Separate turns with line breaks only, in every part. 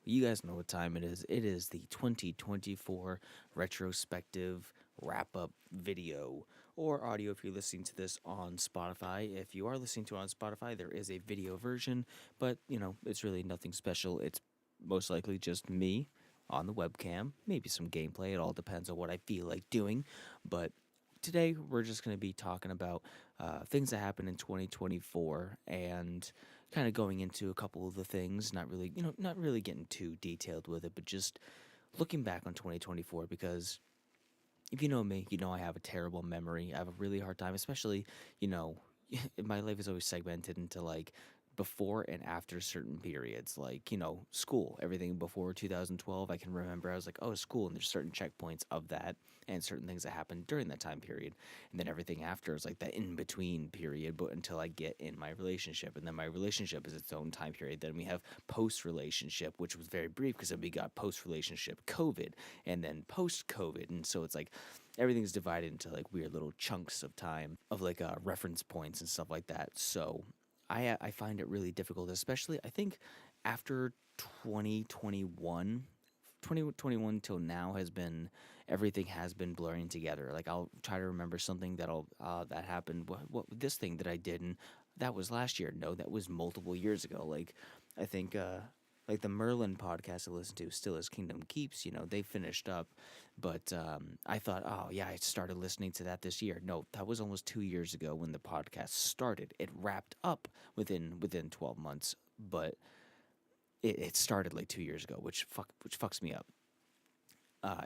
You guys know what time it is. It is the 2024 retrospective wrap up video or audio if you're listening to this on Spotify. If you are listening to it on Spotify, there is a video version, but it's really nothing special. It's most likely just me on the webcam, maybe some gameplay. It all depends on what I feel like doing. But today we're just going to be talking about things that happened in 2024 and kind of going into a couple of the things, not really, not really getting too detailed with it, but just looking back on 2024 because if you know me, you know I have a terrible memory. I have a really hard time, especially, you know, my life is always segmented into like before and after certain periods, like, school, everything before 2012. I can remember I was like, oh, school, and there's certain checkpoints of that and certain things that happened during that time period. And then everything after is like that in between period, but until I get in my relationship. And then my relationship is its own time period. Then we have post relationship, which was very brief because then we got post relationship COVID and then post COVID. And so it's like everything's divided into like weird little chunks of time of like reference points and stuff like that. So I find it really difficult, especially I think after 2021. 2021 till now has been everything has been blurring together. Like I'll try to remember something that happened. What this thing that I did, and that was last year. No, that was multiple years ago. Like I think like the Merlin podcast I listen to, Still as Kingdom Keeps, they finished up. But I thought, oh, yeah, I started listening to that this year. No, that was almost 2 years ago when the podcast started. It wrapped up within 12 months, but it started like 2 years ago, which fucks me up.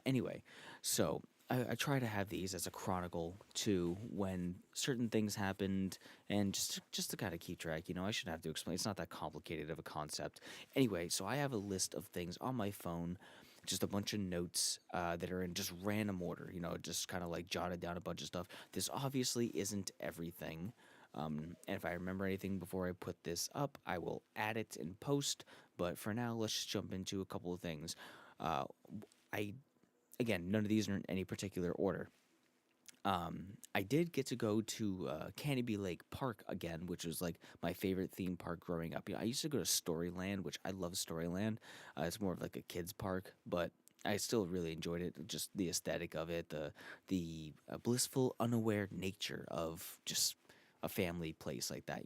Anyway, so I try to have these as a chronicle to when certain things happened, and just to kind of keep track. I shouldn't have to explain. It's not that complicated of a concept. Anyway, so I have a list of things on my phone, just a bunch of notes that are in just random order. Just kind of like jotted down a bunch of stuff. This obviously isn't everything. And if I remember anything before I put this up, I will add it in post. But for now, let's just jump into a couple of things. Uh, I Again, none of these are in any particular order. I did get to go to Canopy Lake Park again, which was like my favorite theme park growing up. I used to go to Storyland, which I love Storyland. It's more of like a kids park, but I still really enjoyed it. Just the aesthetic of it, the blissful, unaware nature of just a family place like that.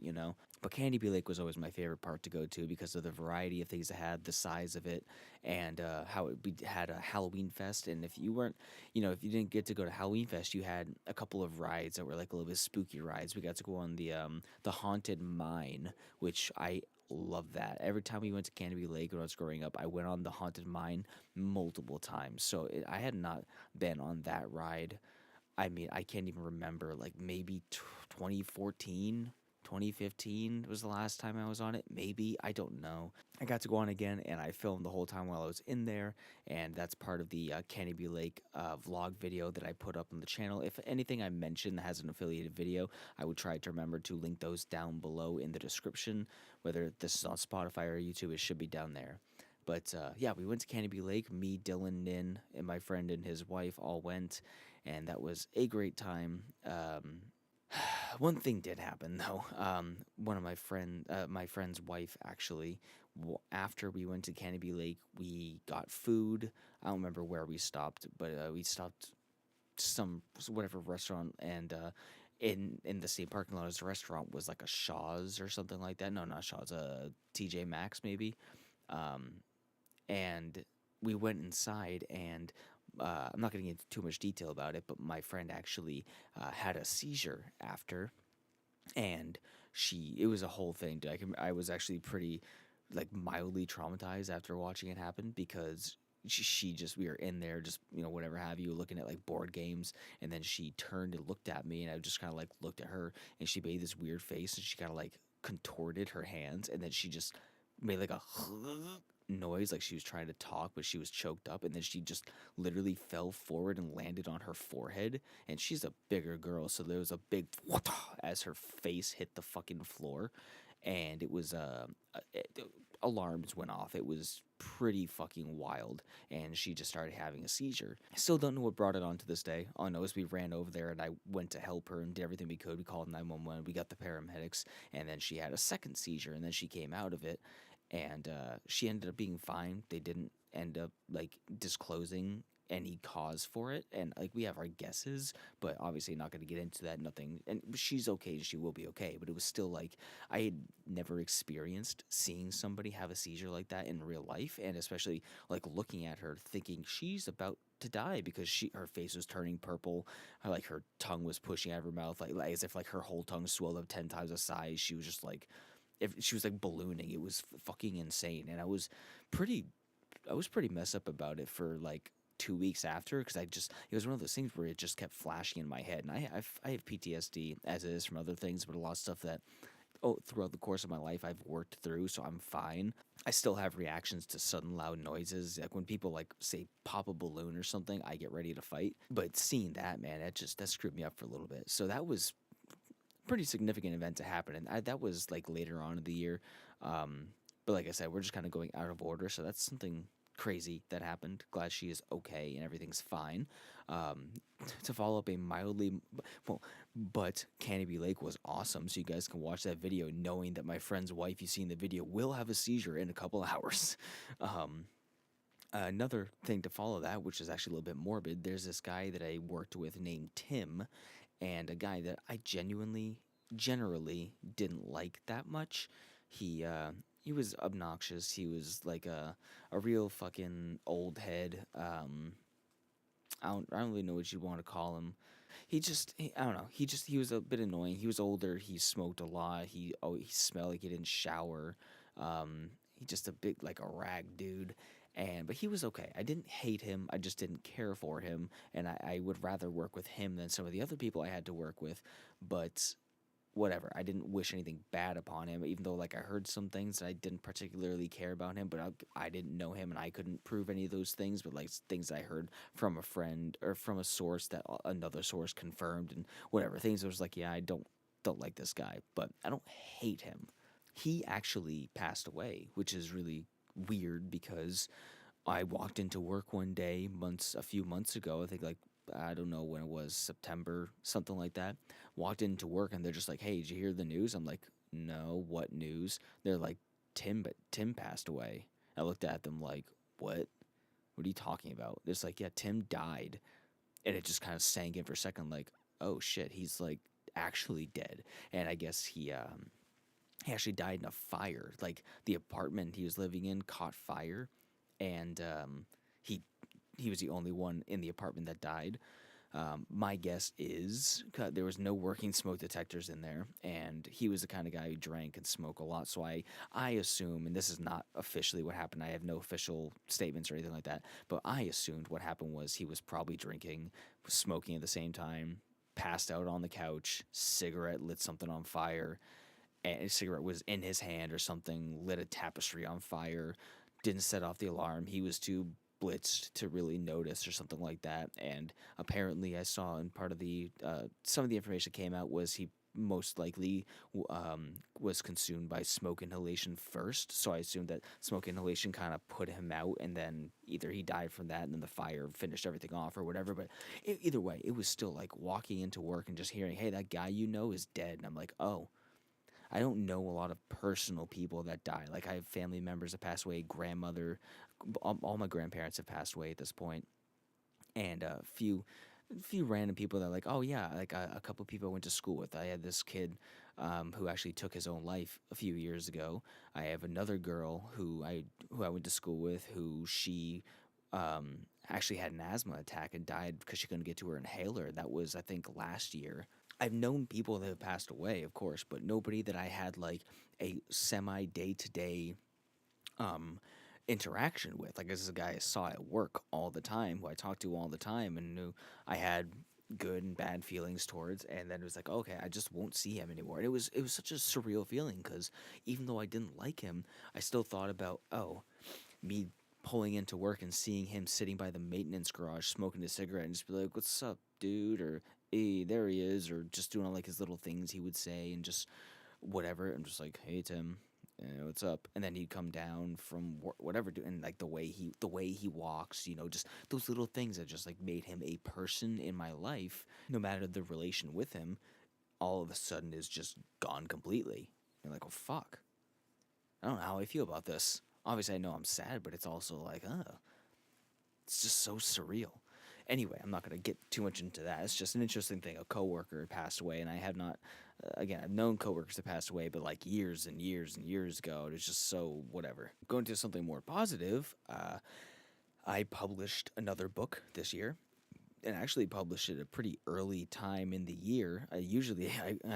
But Canopy Lake was always my favorite part to go to because of the variety of things it had, the size of it, and how had a Halloween Fest. And if you weren't, if you didn't get to go to Halloween Fest, you had a couple of rides that were like a little bit spooky rides. We got to go on the Haunted Mine, which I love that. Every time we went to Canopy Lake when I was growing up, I went on the Haunted Mine multiple times. So I had not been on that ride. I mean, I can't even remember, like maybe 2014, 2015 was the last time I was on it. Maybe, I don't know. I got to go on again, and I filmed the whole time while I was in there, and that's part of the Canopy Lake vlog video that I put up on the channel. If anything I mentioned that has an affiliated video, I would try to remember to link those down below in the description. Whether this is on Spotify or YouTube, it should be down there. But yeah, we went to Canopy Lake. Me, Dylan, Nin, and my friend and his wife all went, and that was a great time. One thing did happen though. One of my friend's wife actually, after we went to Canopy Lake, we got food. I don't remember where we stopped, but we stopped some whatever restaurant, and in the same parking lot as the restaurant was like a Shaw's or something like that. No, not Shaw's. TJ Maxx maybe. Um, and we went inside, and I'm not going to get into too much detail about it, but my friend actually had a seizure after, and it was a whole thing, dude. I was actually pretty, like, mildly traumatized after watching it happen because she just, we were in there just, whatever have you, looking at like board games, and then she turned and looked at me, and I just kind of like looked at her, and she made this weird face, and she kind of like contorted her hands, and then she just made like a noise, like she was trying to talk, but she was choked up, and then she just literally fell forward and landed on her forehead. And she's a bigger girl, so there was a big as her face hit the fucking floor, and it was alarms went off. It was pretty fucking wild, and she just started having a seizure. I still don't know what brought it on to this day. All I know is we ran over there, and I went to help her and did everything we could. We called 911. We got the paramedics, and then she had a second seizure, and then she came out of it. and she ended up being fine. They didn't end up like disclosing any cause for it, and like we have our guesses, but obviously not going to get into that. Nothing, and she's okay. She will be okay. But it was still like I had never experienced seeing somebody have a seizure like that in real life, and especially like looking at her, thinking she's about to die because her face was turning purple, like her tongue was pushing out of her mouth, like as if like her whole tongue swelled up 10 times the size. She was just like, if she was like ballooning. It was fucking insane, and pretty I was pretty messed up about it for like 2 weeks after, because it was one of those things where it just kept flashing in my head, and I have PTSD as it is from other things, but a lot of stuff that throughout the course of my life I've worked through, so I'm fine. I still have reactions to sudden loud noises, like when people like say pop a balloon or something, I get ready to fight. But seeing that, man, that screwed me up for a little bit. So that was pretty significant event to happen, and that was like later on in the year. But like I said, we're just kind of going out of order, so that's something crazy that happened. Glad she is okay and everything's fine. Um, to follow up a mildly, well, but Canopy Lake was awesome, so you guys can watch that video knowing that my friend's wife you see in the video will have a seizure in a couple hours. Um, Another thing to follow that, which is actually a little bit morbid, there's this guy that I worked with named Tim, and a guy that I generally didn't like that much. He he was obnoxious. He was like a real fucking old head. I don't really know what you want to call him. I don't know. He was a bit annoying. He was older. He smoked a lot. He smelled like he didn't shower. He just a big like a rag dude. But he was okay. I didn't hate him. I just didn't care for him, and I would rather work with him than some of the other people I had to work with. But whatever. I didn't wish anything bad upon him, even though like I heard some things that I didn't particularly care about him. But I didn't know him, and I couldn't prove any of those things. But like things I heard from a friend or from a source that another source confirmed, and whatever things, I was like, yeah, I don't like this guy, but I don't hate him. He actually passed away, which is really weird because I walked into work one day a few months ago. I think like I don't know when it was, September, something like that. Walked into work and they're just like, "Hey, did you hear the news?" I'm like, "No, what news?" They're like, Tim passed away." I looked at them like, "What? What are you talking about?" It's like, "Yeah, Tim died," and it just kind of sank in for a second, like, "Oh shit, he's like actually dead." And I guess he actually died in a fire. Like the apartment he was living in caught fire, and he he was the only one in the apartment that died. My guess is 'cause there was no working smoke detectors in there, and he was the kind of guy who drank and smoked a lot. So I assume, and this is not officially what happened. I have no official statements or anything like that, but I assumed what happened was he was probably drinking, smoking at the same time, passed out on the couch, cigarette lit something on fire, and a cigarette was in his hand or something, lit a tapestry on fire, didn't set off the alarm. He was too blitzed to really notice or something like that. And apparently, I saw in part of the some of the information that came out was he most likely was consumed by smoke inhalation first. So I assumed that smoke inhalation kind of put him out, and then either he died from that, and then the fire finished everything off or whatever. But either way, it was still like walking into work and just hearing, "Hey, that guy you know is dead," and I'm like, "Oh." I don't know a lot of personal people that die. Like I have family members that passed away, grandmother, all my grandparents have passed away at this point, and a few random people that are like, oh yeah, like a couple people I went to school with. I had this kid who actually took his own life a few years ago. I have another girl who I went to school with who she actually had an asthma attack and died because she couldn't get to her inhaler. That was, I think, last year. I've known people that have passed away, of course, but nobody that I had like a semi day to day interaction with. Like, this is a guy I saw at work all the time, who I talked to all the time, and who I had good and bad feelings towards. And then it was like, okay, I just won't see him anymore. And it was such a surreal feeling because even though I didn't like him, I still thought about, me pulling into work and seeing him sitting by the maintenance garage smoking a cigarette and just be like, "What's up, dude?" Or "Hey, there he is," or just doing all like his little things he would say and just whatever. I'm just like, "Hey, Tim, what's up?" And then he'd come down from whatever, and like the way he walks, just those little things that just like made him a person in my life. No matter the relation with him, all of a sudden is just gone completely. You're like, "Oh fuck." I don't know how I feel about this. Obviously, I know I'm sad, but it's also like, it's just so surreal. Anyway, I'm not going to get too much into that. It's just an interesting thing. A coworker had passed away, and I have not, again, I've known coworkers that passed away, but like years and years and years ago. It was just so whatever. Going to something more positive, I published another book this year, and actually published it a pretty early time in the year. I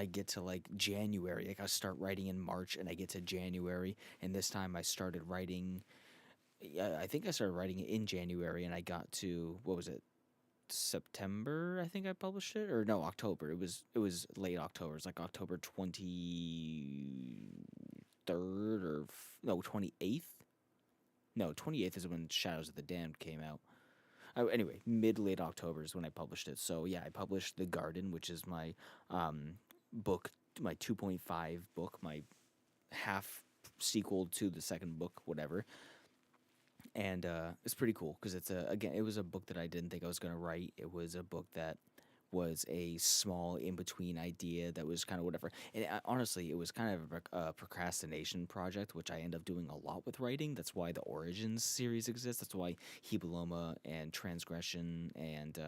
get to like January. Like I start writing in March, and I get to January, and this time I started writing. Yeah, I think I started writing it in January, and I got to what was it? September, I think I published it, or no, October. It was late October. It was like October 23rd or no 28th. No, 28th is when Shadows of the Damned came out. Anyway, mid late October is when I published it. So yeah, I published The Garden, which is my book, my 2.5 book, my half sequel to the second book, whatever. And it's pretty cool because it was a book that I didn't think I was gonna write. It was a book that was a small in between idea that was kind of whatever. And honestly, it was kind of a procrastination project, which I end up doing a lot with writing. That's why the Origins series exists. That's why Hebeloma and Transgression and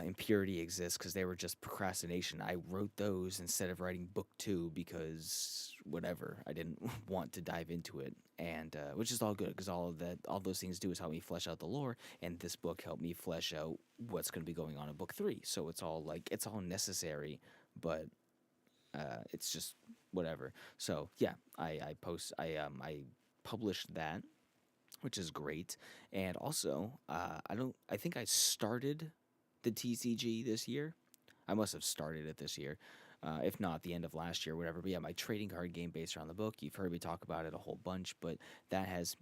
Impurity exists, because they were just procrastination. I wrote those instead of writing book two because whatever, I didn't want to dive into it, and which is all good because all those things do is help me flesh out the lore, and this book helped me flesh out what's going to be going on in book three. So it's all necessary, but it's just whatever. So yeah, I published that, which is great. And also, I think I started the TCG this year. I must have started it this year, if not the end of last year, whatever. But yeah, my trading card game based around the book. You've heard me talk about it a whole bunch, but that has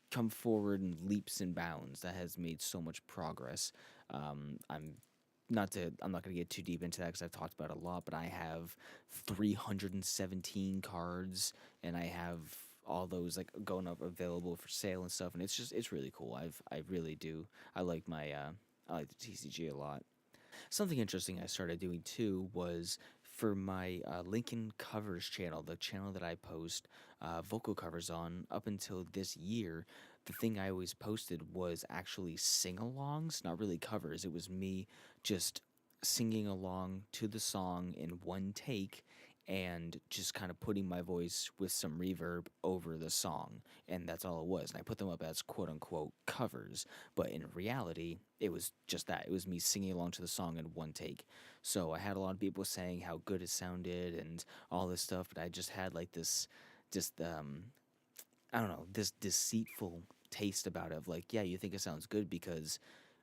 come forward in leaps and bounds. That has made so much progress. I'm not going to get too deep into that because I've talked about it a lot, but I have 317 cards, and I have all those like going up available for sale and stuff, and it's really cool. I really do. I like the TCG a lot. Something interesting I started doing too was for my Linkin Covers channel, the channel that I post vocal covers on. Up until this year, the thing I always posted was actually sing alongs, not really covers. It was me just singing along to the song in one take and just kind of putting my voice with some reverb over the song. And that's all it was. And I put them up as quote unquote covers. But in reality, it was just that. It was me singing along to the song in one take. So I had a lot of people saying how good it sounded and all this stuff. But I just had like this, just, I don't know, this deceitful taste about it of like, yeah, you think it sounds good because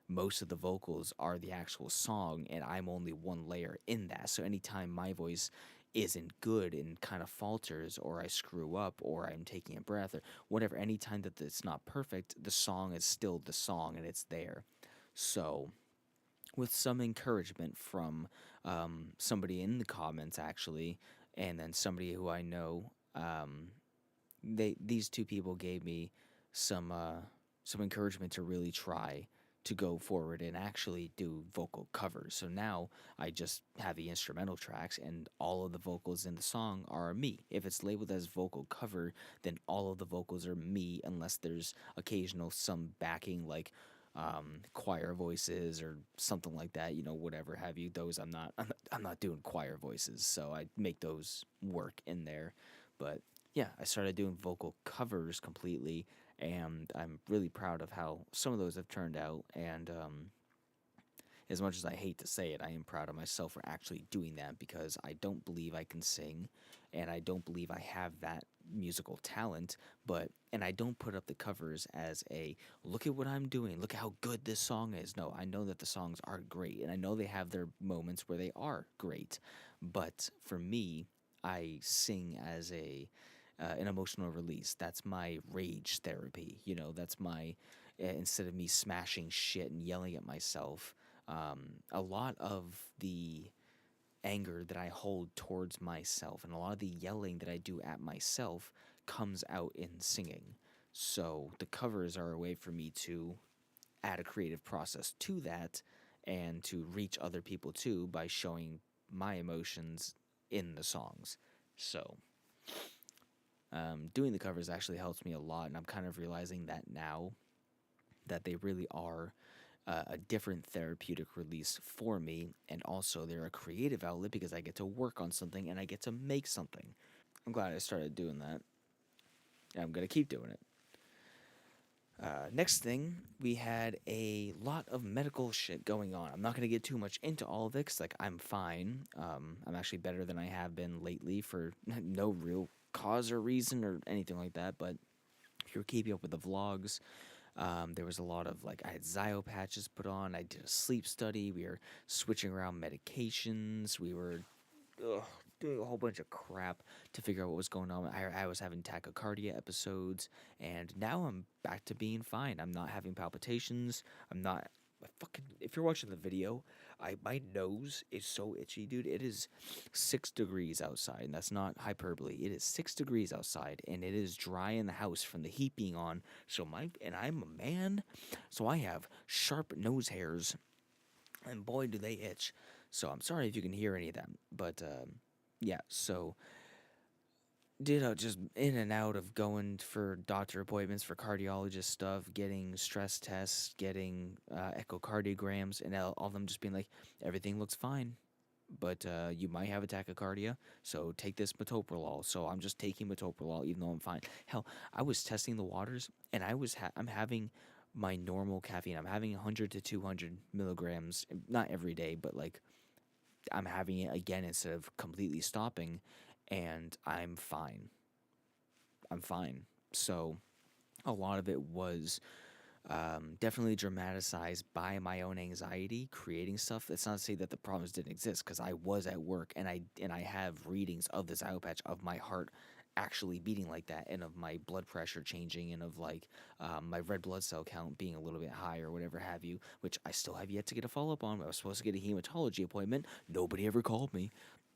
most of the vocals are the actual song and I'm only one layer in that. So anytime my voice isn't good and kind of falters or I screw up or I'm taking a breath or whatever, anytime that it's not perfect, the song is still the song and it's there. So with some encouragement from somebody in the comments actually, and then somebody who I know, these two people gave me some encouragement to really try to go forward and actually do vocal covers. So now I just have the instrumental tracks and all of the vocals in the song are me. If it's labeled as vocal cover, then all of the vocals are me unless there's occasional some backing like choir voices or something like that, whatever have you. Those I'm not doing choir voices, so I make those work in there. But yeah, I started doing vocal covers completely, and I'm really proud of how some of those have turned out. And as much as I hate to say it, I am proud of myself for actually doing that because I don't believe I can sing, and I don't believe I have that musical talent. And I don't put up the covers as a look at what I'm doing, look at how good this song is. No, I know that the songs are great, and I know they have their moments where they are great. But for me, I sing as an emotional release. That's my rage therapy. That's my instead of me smashing shit and yelling at myself. A lot of the anger that I hold towards myself and a lot of the yelling that I do at myself comes out in singing. So the covers are a way for me to add a creative process to that and to reach other people too by showing my emotions in the songs. So Doing the covers actually helps me a lot, and I'm kind of realizing that now that they really are a different therapeutic release for me, and also they're a creative outlet because I get to work on something and I get to make something. I'm glad I started doing that, and I'm gonna keep doing it. Next thing, we had a lot of medical shit going on. I'm not gonna get too much into all of it because, like, I'm fine. I'm actually better than I have been lately for no real cause or reason or anything like that. But if you're keeping up with the vlogs, there was a lot of, like, I had Zio patches put on. I did a sleep study. We were switching around medications. We were ugh, doing a whole bunch of crap to figure out what was going on. I was having tachycardia episodes, and now I'm back to being fine. I'm not having palpitations. I'm not. Fucking, if you're watching the video, my nose is so itchy, dude. It is 6 degrees outside, and that's not hyperbole. It is 6 degrees outside, and it is dry in the house from the heat being on. And I'm a man, so I have sharp nose hairs, and boy, do they itch. So I'm sorry if you can hear any of them, but yeah. So did just in and out of going for doctor appointments for cardiologist stuff, getting stress tests, getting echocardiograms, and all of them just being like, everything looks fine, but you might have a tachycardia, so take this metoprolol. So I'm just taking metoprolol even though I'm fine. Hell, I was testing the waters, and I'm having my normal caffeine. I'm having 100 to 200 milligrams, not every day, but like I'm having it again instead of completely stopping, and I'm fine. I'm fine. So a lot of it was definitely dramatized by my own anxiety, creating stuff. It's not to say that the problems didn't exist because I was at work, and I have readings of this eye patch of my heart actually beating like that, and of my blood pressure changing, and of like my red blood cell count being a little bit high or whatever have you, which I still have yet to get a follow up on. I was supposed to get a hematology appointment. Nobody ever called me.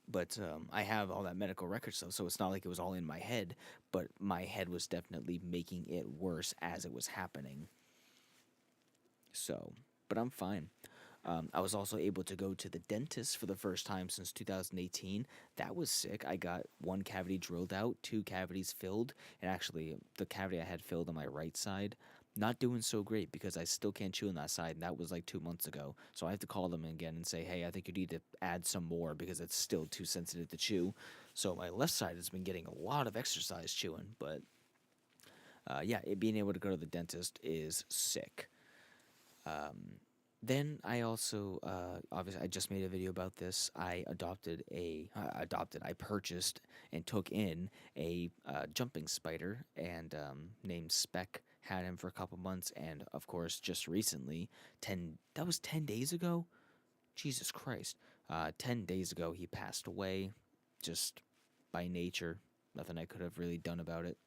But I have all that medical record stuff, so it's not like it was all in my head, but my head was definitely making it worse as it was happening. So, but I'm fine. I was also able to go to the dentist for the first time since 2018. That was sick. I got one cavity drilled out, two cavities filled, and actually, the cavity I had filled on my right side, not doing so great because I still can't chew on that side, and that was like 2 months ago. So I have to call them again and say, hey, I think you need to add some more because it's still too sensitive to chew. So my left side has been getting a lot of exercise chewing, but yeah, being able to go to the dentist is sick. Then I also, obviously, I just made a video about this. I purchased and took in a jumping spider, and named Spec. Had him for a couple months, and of course, just recently, that was 10 days ago. Jesus Christ, 10 days ago he passed away, just by nature. Nothing I could have really done about it.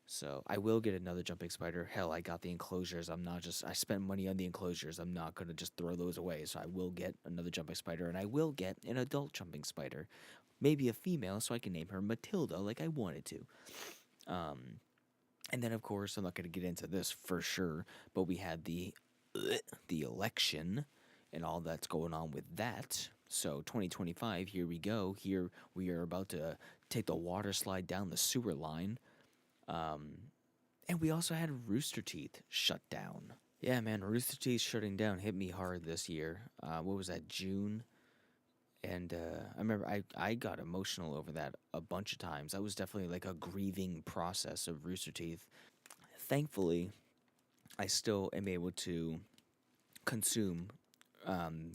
So I will get another jumping spider. Hell, I got the enclosures. I spent money on the enclosures. I'm not going to just throw those away. So I will get another jumping spider, and I will get an adult jumping spider. Maybe a female, so I can name her Matilda like I wanted to. And then, of course, I'm not going to get into this for sure, but we had the election and all that's going on with that. So 2025, here we go. Here we are about to take the water slide down the sewer line. And we also had Rooster Teeth shut down. Yeah, man, Rooster Teeth shutting down hit me hard this year. What was that, June? And I remember I got emotional over that a bunch of times. That was definitely like a grieving process of Rooster Teeth. Thankfully, I still am able to consume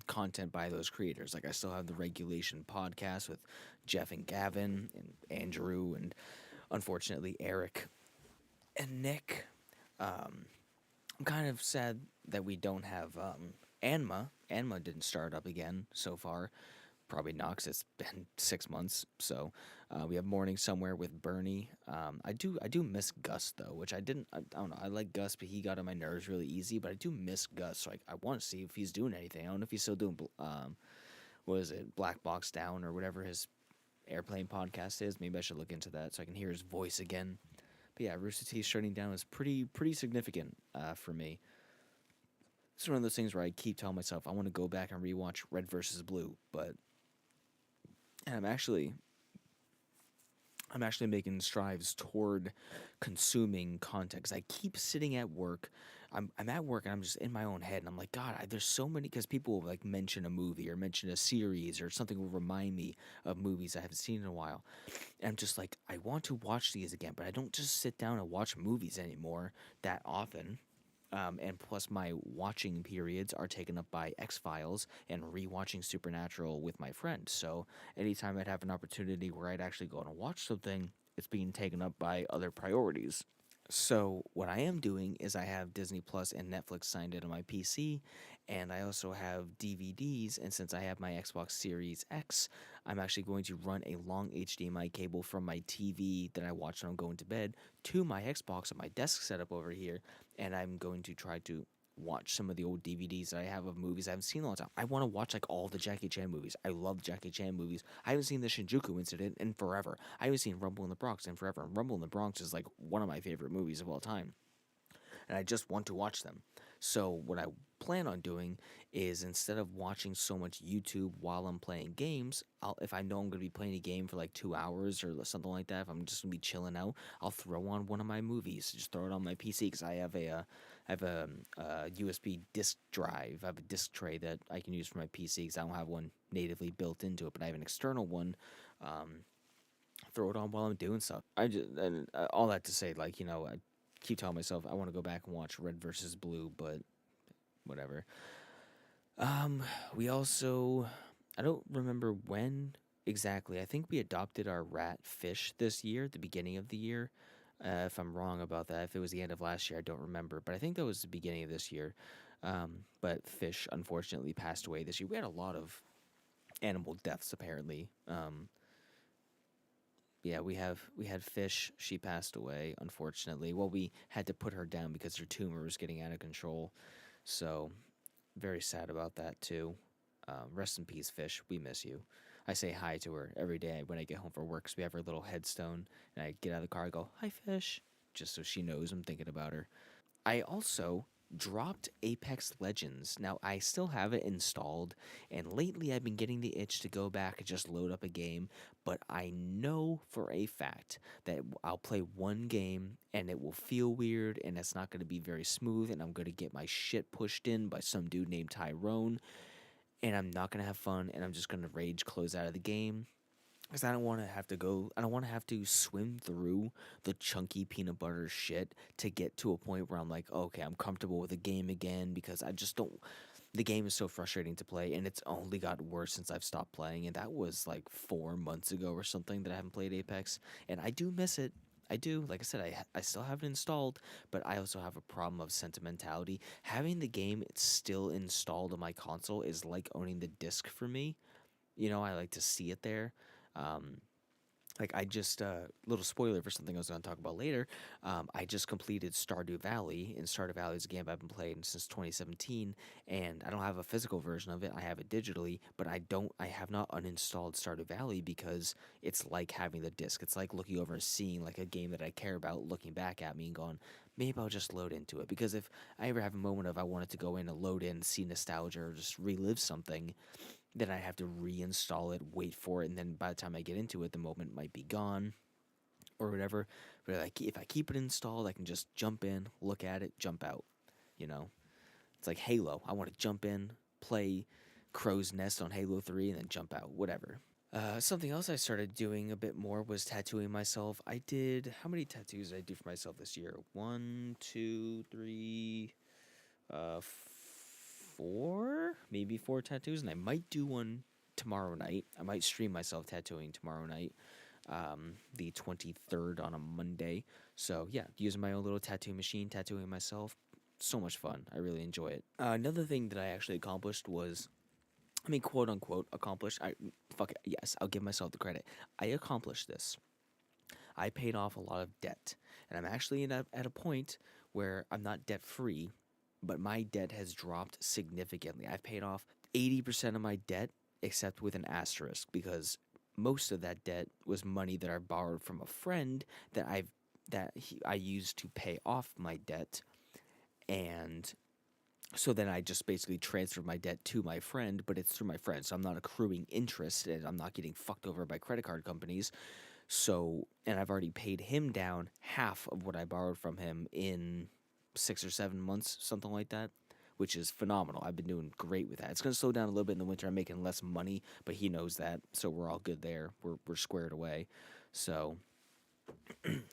content by those creators. Like, I still have the Regulation podcast with Jeff and Gavin and Andrew and, unfortunately, Eric and Nick. I'm kind of sad that we don't have Anma. Anma didn't start up again so far. Probably not, 'cause it's been 6 months. So we have Morning Somewhere with Bernie. I do miss Gus though, which I didn't. I don't know. I like Gus, but he got on my nerves really easy. But I do miss Gus. So I want to see if he's doing anything. I don't know if he's still doing what is it, Black Box Down or whatever his airplane podcast is. Maybe I should look into that so I can hear his voice again. But yeah, Rooster Teeth shutting down is pretty significant for me. It's one of those things where I keep telling myself I want to go back and rewatch Red versus Blue, but and I'm actually making strides toward consuming content. 'Cause I keep sitting at work. I'm at work and I'm just in my own head and I'm like, God, there's so many, because people will like mention a movie or mention a series or something will remind me of movies I haven't seen in a while. And I'm just like, I want to watch these again, but I don't just sit down and watch movies anymore that often. And plus, my watching periods are taken up by X Files and rewatching Supernatural with my friend. So, anytime I'd have an opportunity where I'd actually go and watch something, it's being taken up by other priorities. So what I am doing is I have Disney Plus and Netflix signed in on my PC, and I also have DVDs. And since I have my Xbox Series X, I'm actually going to run a long HDMI cable from my TV that I watch when I'm going to bed to my Xbox at my desk setup over here, and I'm going to try to watch some of the old DVDs that I have of movies I haven't seen in a long time. I want to watch like all the Jackie Chan movies. I love Jackie Chan movies. I haven't seen the Shinjuku Incident in forever. I haven't seen Rumble in the Bronx in forever. And Rumble in the Bronx is like one of my favorite movies of all time. And I just want to watch them. So what I plan on doing is, instead of watching so much YouTube while I'm playing games, if I know I'm going to be playing a game for like 2 hours or something like that, if I'm just going to be chilling out, I'll throw on one of my movies. Just throw it on my PC because I have a USB disk drive. I have a disk tray that I can use for my PC because I don't have one natively built into it, but I have an external one. Um, Throw it on while I'm doing stuff. All that to say, like, I keep telling myself I want to go back and watch Red versus Blue, but whatever. We also, I don't remember when exactly. I think we adopted our rat Fish this year, at the beginning of the year. If I'm wrong about that, if it was the end of last year, I don't remember. But I think that was the beginning of this year. But Fish unfortunately passed away this year. We had a lot of animal deaths apparently. Yeah, we had Fish. She passed away unfortunately. Well, we had to put her down because her tumor was getting out of control. So very sad about that too. Rest in peace, Fish. We miss you. I say hi to her every day when I get home from work, 'cause we have her little headstone, and I get out of the car, I go, "Hi, Fish," just so she knows I'm thinking about her. I also dropped Apex Legends. Now, I still have it installed, and lately I've been getting the itch to go back and just load up a game, but I know for a fact that I'll play one game and it will feel weird and it's not going to be very smooth, and I'm going to get my shit pushed in by some dude named Tyrone, and I'm not going to have fun, and I'm just going to rage close out of the game. Because I don't want to have to go, I don't want to have to swim through the chunky peanut butter shit to get to a point where I'm like, okay, I'm comfortable with the game again, because I just don't. The game is so frustrating to play, and it's only got worse since I've stopped playing. And that was like 4 months ago or something that I haven't played Apex. And I do miss it. I do. Like I said, I still have it installed, but I also have a problem of sentimentality. Having the game still installed on my console is like owning the disc for me. I like to see it there. Um, like I just little spoiler for something I was going to talk about later. I just completed Stardew Valley, and Stardew Valley is a game I've been playing since 2017, and I don't have a physical version of it. I have it digitally, but I have not uninstalled Stardew Valley because it's like having the disc. It's like looking over and seeing like a game that I care about looking back at me and going, maybe I'll just load into it, because if I ever have a moment of I wanted to go in and load in, see nostalgia, or just relive something, then I have to reinstall it, wait for it, and then by the time I get into it, the moment might be gone or whatever. But like if I keep it installed, I can just jump in, look at it, jump out. You know, it's like Halo. I want to jump in, play Crow's Nest on Halo 3, and then jump out. Whatever. Something else I started doing a bit more was tattooing myself. I did, how many tattoos did I do for myself this year? One, two, three, uh, maybe four tattoos, and I might do one tomorrow night. I might stream myself tattooing tomorrow night, the 23rd on a Monday. So yeah, using my own little tattoo machine, tattooing myself. So much fun. I really enjoy it. Another thing that I actually accomplished was, I mean, quote unquote, accomplished. Fuck it. Yes, I'll give myself the credit. I accomplished this. I paid off a lot of debt, and I'm actually at a point where I'm not debt free, but my debt has dropped significantly. I've paid off 80% of my debt, except with an asterisk, because most of that debt was money that I borrowed from a friend I used to pay off my debt, and so then I just basically transferred my debt to my friend, but it's through my friend, so I'm not accruing interest and I'm not getting fucked over by credit card companies. So, and I've already paid him down half of what I borrowed from him in 6 or 7 months, something like that, which is phenomenal. I've been doing great with that. It's going to slow down a little bit in the winter. I'm making less money, but he knows that, so we're all good there. We're squared away. So,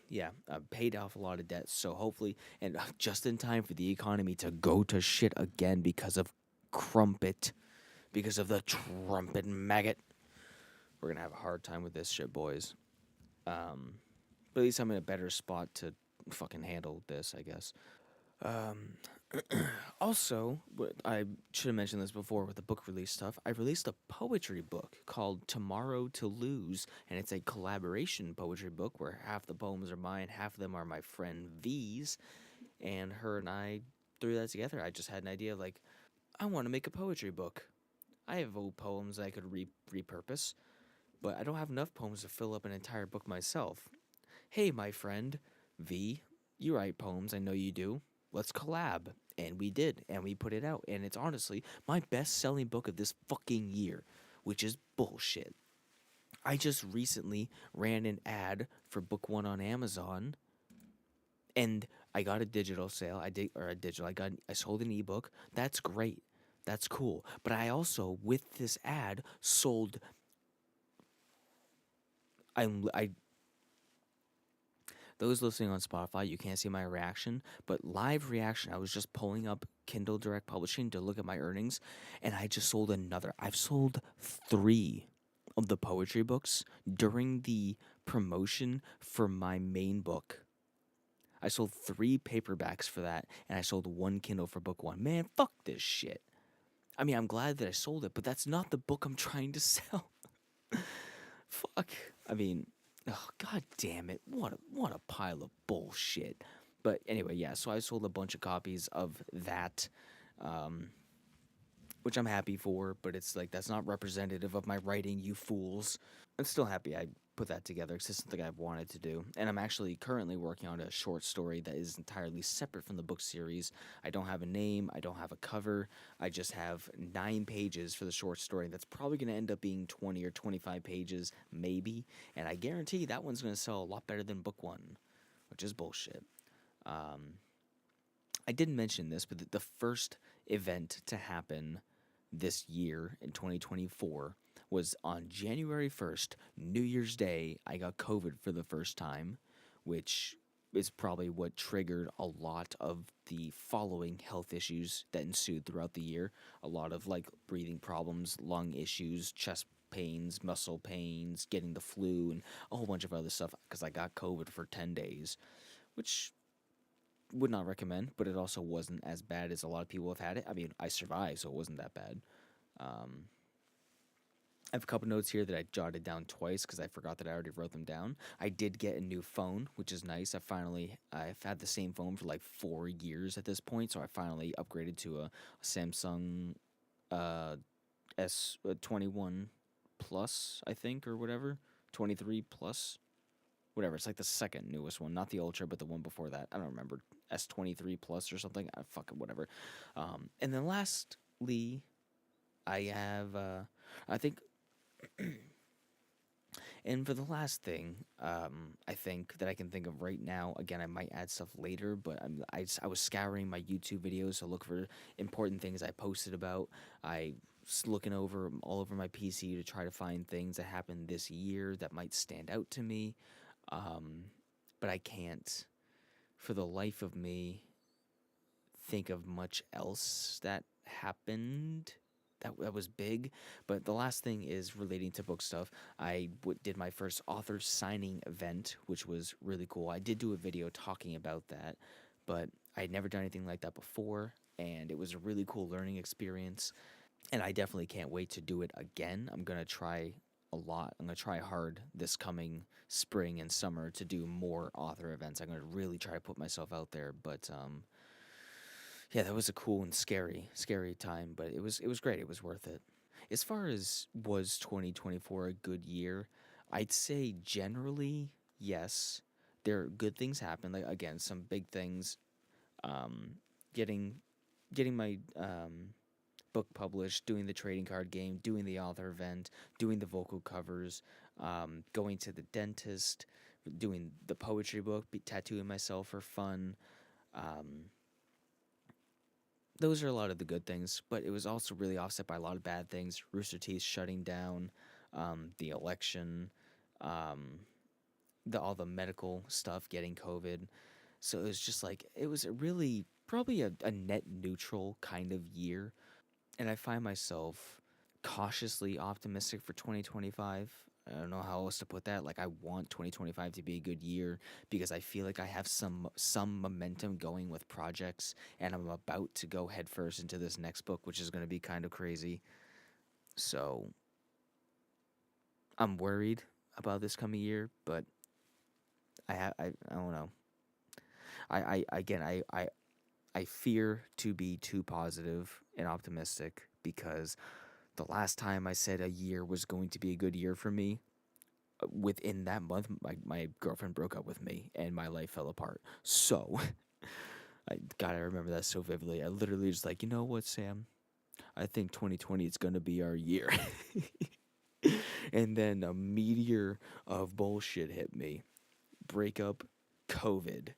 yeah, I've paid off a lot of debts. So hopefully, and just in time for the economy to go to shit again because of Crumpet, because of the trumpet maggot. We're gonna have a hard time with this shit, boys. But at least I'm in a better spot to fucking handle this, I guess. Um, Also, I should have mentioned this before with the book release stuff. I released a poetry book called Tomorrow to Lose, and it's a collaboration poetry book where half the poems are mine, half of them are my friend V's, and her and I threw that together. I just had an idea like, I want to make a poetry book. I have old poems I could repurpose, but I don't have enough poems to fill up an entire book myself. Hey, my friend V, you write poems, I know you do. Let's collab. And we did, and we put it out. And it's honestly my best selling book of this fucking year, which is bullshit. I just recently ran an ad for book one on Amazon, and I got a digital sale. I sold an ebook. That's great. That's cool. But I also, with this ad, sold. I Those listening on Spotify, you can't see my reaction, but live reaction, I was just pulling up Kindle Direct Publishing to look at my earnings, and I just sold another. I've sold 3 of the poetry books during the promotion for my main book. I sold 3 paperbacks for that, and I sold 1 Kindle for book 1. Man, fuck this shit. I mean, I'm glad that I sold it, but that's not the book I'm trying to sell. Fuck. I mean, oh, god damn it. What a pile of bullshit. But anyway, yeah, so I sold a bunch of copies of that, um, which I'm happy for, but it's like that's not representative of my writing, you fools. I'm still happy I put that together. It's just something I've wanted to do. And I'm actually currently working on a short story that is entirely separate from the book series. I don't have a name, I don't have a cover. I just have 9 pages for the short story. That's probably going to end up being 20 or 25 pages, maybe. And I guarantee that one's going to sell a lot better than book 1, which is bullshit. I didn't mention this, but the first event to happen this year in 2024 was on January 1st, New Year's Day. I got COVID for the first time, which is probably what triggered a lot of the following health issues that ensued throughout the year. A lot of like breathing problems, lung issues, chest pains, muscle pains, getting the flu, and a whole bunch of other stuff because I got COVID for 10 days, which would not recommend, but it also wasn't as bad as a lot of people have had it. I mean, I survived, so it wasn't that bad. Um, I have a couple notes here that I jotted down twice because I forgot that I already wrote them down. I did get a new phone, which is nice. I've had the same phone for like 4 years at this point, so I finally upgraded to a Samsung uh, S21 Plus, I think, or whatever, 23 Plus, whatever. It's like the second newest one, not the Ultra, but the one before that. I don't remember, S23 Plus or something. Fuck it, whatever. And then lastly, I have, I think, and for the last thing, I think that I can think of right now. Again, I might add stuff later, but I was scouring my YouTube videos to look for important things I posted about. I was looking over all over my PC to try to find things that happened this year that might stand out to me. But I can't, for the life of me, think of much else that happened that was big. But the last thing is relating to book stuff. I did my first author signing event, which was really cool. I did do a video talking about that, but I had never done anything like that before, and it was a really cool learning experience. And I definitely can't wait to do it again. I'm going to try a lot. I'm going to try hard this coming spring and summer to do more author events. I'm going to really try to put myself out there, but yeah, that was a cool and scary time, but it was great. It was worth it. As far as was 2024 a good year, I'd say generally yes. There good things happened. Like again, some big things. Um, getting my book published, doing the trading card game, doing the author event, doing the vocal covers, going to the dentist, doing the poetry book, tattooing myself for fun. Um, those are a lot of the good things, but it was also really offset by a lot of bad things. Rooster Teeth shutting down, the election, um, all the medical stuff, getting COVID. So it was just like it was a really probably a net neutral kind of year, and I find myself cautiously optimistic for 2025. I don't know how else to put that. Like I want 2025 to be a good year because I feel like I have some momentum going with projects, and I'm about to go headfirst into this next book, which is going to be kind of crazy. So I'm worried about this coming year, but I don't know. I again I fear to be too positive and optimistic because the last time I said a year was going to be a good year for me, within that month, my girlfriend broke up with me and my life fell apart. So, I remember that so vividly. I literally was like, you know what, Sam? I think 2020 is going to be our year. And then a meteor of bullshit hit me. Breakup, COVID.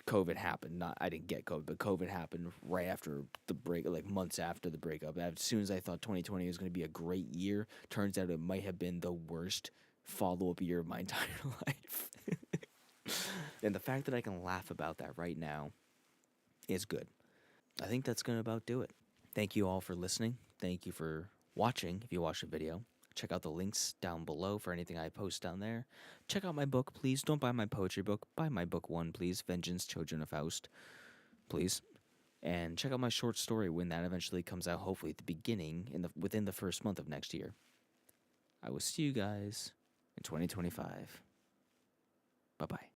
COVID happened. Not I didn't get COVID, but COVID happened right after the break, like months after the breakup. As soon as I thought 2020 was going to be a great year, turns out it might have been the worst follow-up year of my entire life. And the fact that I can laugh about that right now is good. I think that's going to about do it. Thank you all for listening. Thank you for watching if you watch the video. Check out the links down below for anything I post down there. Check out my book, please. Don't buy my poetry book. Buy my book one, please. Vengeance, Children of Faust, please. And check out my short story when that eventually comes out, hopefully at the beginning, within the first month of next year. I will see you guys in 2025. Bye-bye.